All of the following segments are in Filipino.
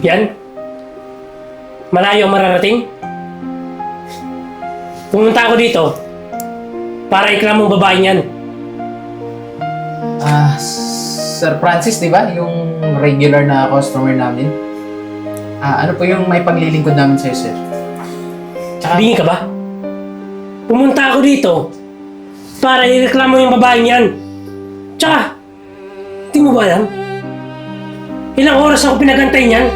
Yan? Malayo ang mararating? Pumunta ako dito para iklamong babaeng yan. Sir Francis, di ba? Yung regular na customer namin. Ano po yung may paglilingkod namin sa'yo, sir? Bingi ka ba? Pumunta ako dito para ireklamo yung babaeng yan. Tsaka, di mo ba alam? Ilang oras ako pinagantay niyan?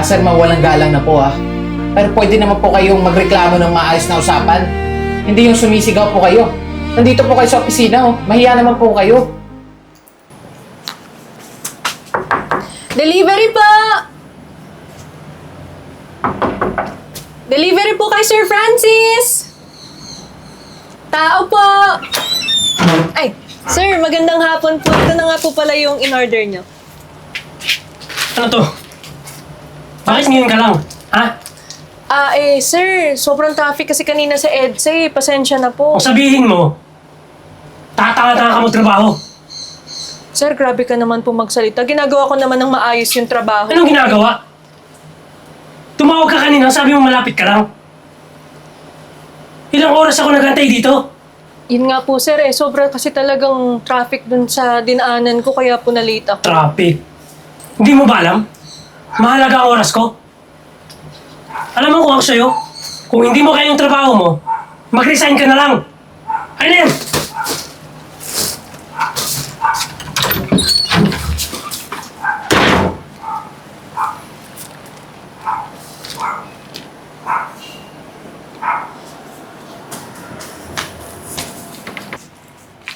Sir, mawalang galang na po, Pero pwede naman po kayong magreklamo ng maayos na usapan. Hindi yung sumisigaw po kayo. Nandito po kayo sa opisina, Mahiya naman po kayo. Delivery po! Delivery po kay Sir Francis! Tao po! Ay, sir, magandang hapon po. Ito na nga po pala yung in-order nyo. Ano to? Bakit ngayon ka lang? Ha? Sir, sobrang traffic kasi kanina sa EDSA. Pasensya na po. Kung sabihin mo, tatanga-tanga ka mo trabaho. Sir, grabe ka naman po magsalita. Ginagawa ko naman ng maayos yung trabaho. Anong ginagawa? Tumawag ka kanina, sabi mo malapit ka lang. Ilang oras ako nagantay dito? Yun nga po, sir. Sobra kasi talagang traffic dun sa dinaanan ko. Kaya po na-late ako. Traffic. Hindi mo ba alam? Mahalaga ang oras ko. Alam mo kung ako sa'yo, kung hindi mo kaya yung trabaho mo, mag-resign ka na lang. Ano yan?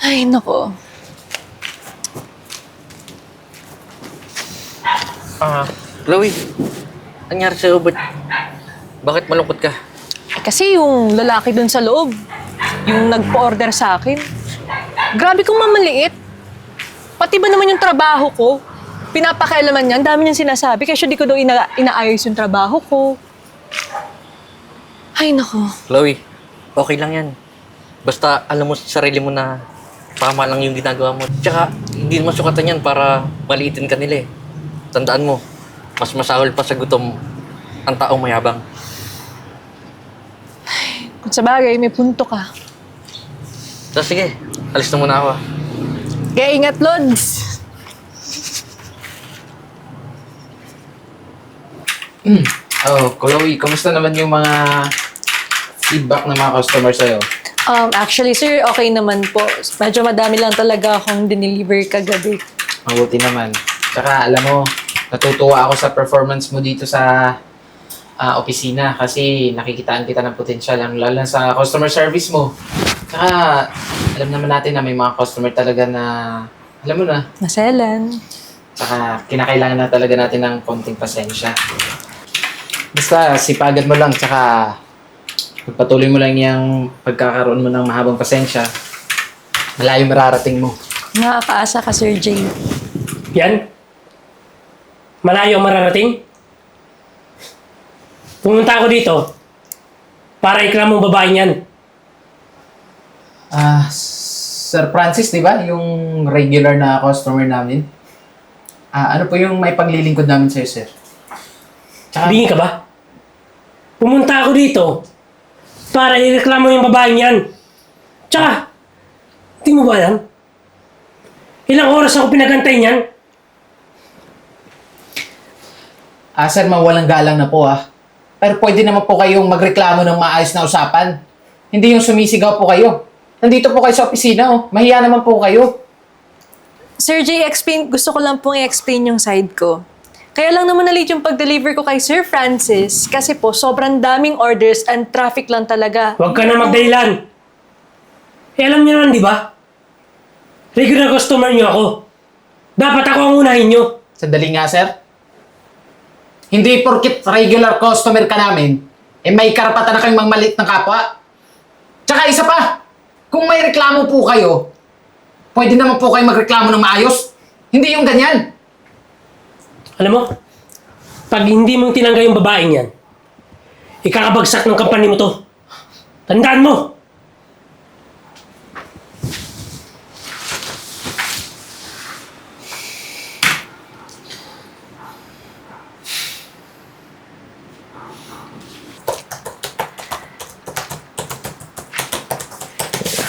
Ay, nako. Chloe, nangyari sa'yo? Bakit malungkot ka? Kasi yung lalaki dun sa loob, yung nagpo-order sa akin, grabe kong mamaliit. Pati ba naman yung trabaho ko, pinapakialaman niya, ang dami niyang sinasabi, kasi di ko daw inaayos yung trabaho ko. Ay, nako. Chloe, okay lang yan. Basta alam mo sa sarili mo na tama lang yung ginagawa mo. Tsaka, hindi naman sukatan yan para maliitin ka nila eh. Tandaan mo, mas masahol pa sa gutom ang taong mayabang. Kung sa bagay, may punto ka. So, sige, alis na muna ako. Kaya ingat, Lods. Chloe, kamusta naman yung mga feedback ng mga customer sa'yo? Actually, sir, okay naman po. Medyo madami lang talaga akong dineliver kagabi. Mabuti naman. Tsaka, alam mo, natutuwa ako sa performance mo dito sa opisina kasi nakikitaan kita ng potensyal, lalo na sa customer service mo. Tsaka, alam naman natin na may mga customer talaga na, alam mo na, Maselan. tsaka kinakailangan na talaga natin ng konting pasensya. Basta, sipagan mo lang, tsaka pagpatuloy mo lang yung pagkakaroon mo ng mahabang pasensya, malayo mararating mo. Nakakaasa ka, Sir Jay. Yan? Malayo ang mararating? Pumunta ako dito para iklamong babaeng yan. Sir Francis, di ba? Yung regular na customer namin. Ano po yung may paglilingkod namin sa'yo, sir? Bingi ka ba? Pumunta ako dito para ireklamo yung babaeng yan. Tsaka, di mo ba alam? Ilang oras ako pinagantay niyan? Sir, mawalang galang na po, Pero pwede naman po kayong magreklamo ng maayos na usapan. Hindi yung sumisigaw po kayo. Nandito po kayo sa opisina, Mahiya naman po kayo. Sir Jay, gusto ko lang pong i-explain yung side ko. Kaya lang naman na-late yung pag-deliver ko kay Sir Francis kasi po sobrang daming orders and traffic lang talaga. Huwag ka na magdahilan. Alam niyo naman, di ba? Regular customer niyo ako. Dapat ako ang unahin niyo. Sandali nga, sir. Hindi porkit regular customer ka namin, may karapatan na kayong mangmalit ng kapwa. Tsaka isa pa, kung may reklamo po kayo, pwede naman po kayo magreklamo ng maayos. Hindi yung ganyan. Alam mo, pag hindi mo tinanggay yung babaeng yan, ikakabagsak ng kampanya mo to. Tandaan mo!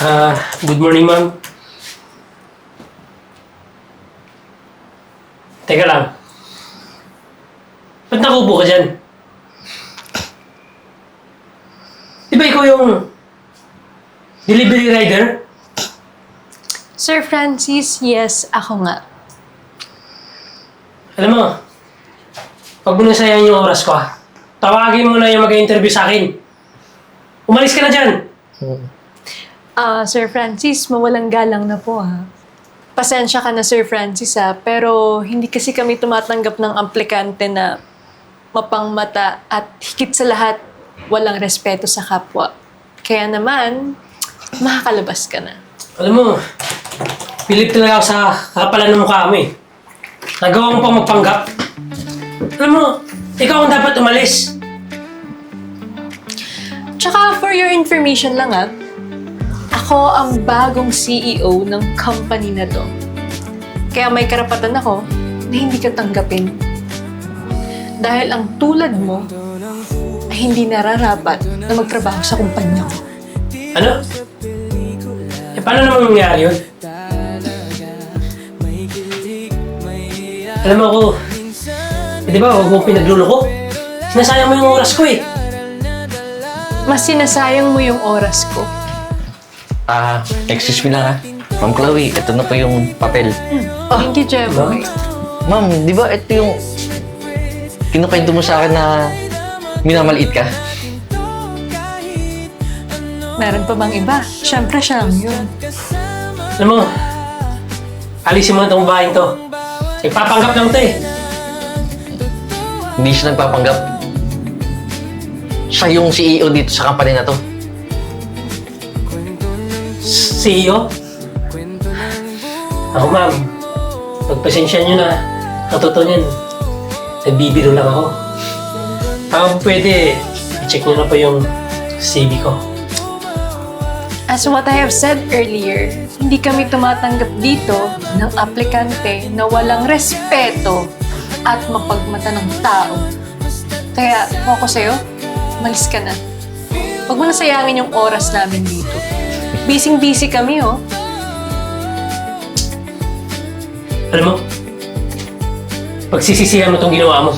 Good morning, ma'am. Teka lang. Ba't nakupo ka dyan? Di ba ikaw yung delivery rider? Sir Francis, yes, ako nga. Alam mo, pag mo nasayang yung oras ko, tawagin mo na yung mag-interview sa akin. Umalis ka na dyan! Sir Francis, mawalang galang na po ha. Pasensya ka na Sir Francis ha, pero hindi kasi kami tumatanggap ng aplikante na mapangmata at higit sa lahat, walang respeto sa kapwa. Kaya naman, makakalabas ka na. Alam mo, pilit talaga ako sa kapalan ng mukha mo eh. Nagawa mo pang magpanggap. Alam mo, ikaw ang dapat umalis. Tsaka for your information lang ha, ako ang bagong CEO ng company na to. Kaya may karapatan ako na hindi ka tanggapin. Dahil ang tulad mo ay hindi nararapat na magtrabaho sa kumpanya ko. Ano? Eh, paano naman nangyari yun? Alam mo ako, di ba, huwag mong pinagluloko. Sinasayang mo yung oras ko eh. Mas sinasayang mo yung oras ko. Excuse me lang ha. Ma'am Chloe, ito na po yung papel. Thank you, Jeboy. Ma'am, di ba ito yung kinukwento mo sa akin na minamaliit ka? Meron pa bang iba? Siyempre siya lang yun. Alam mo, alisin mo na itong babaeng to. Ipapanggap lang to eh. Hindi siya nagpapanggap. Siya yung CEO dito sa company na to. CEO? Ako ma'am, pagpasensya nyo na. Ang totoo niyan, nagbibiro lang ako. Ako pwede, i-check nyo na po yung CV ko. As what I have said earlier, hindi kami tumatanggap dito ng aplikante na walang respeto at mapagmata ng tao. Kaya, kung ako sa'yo, malis ka na. Huwag mo na sayangin yung oras namin dito. Busy-busy kami, oh. Alam mo, pagsisisihan mo itong ginawa mo.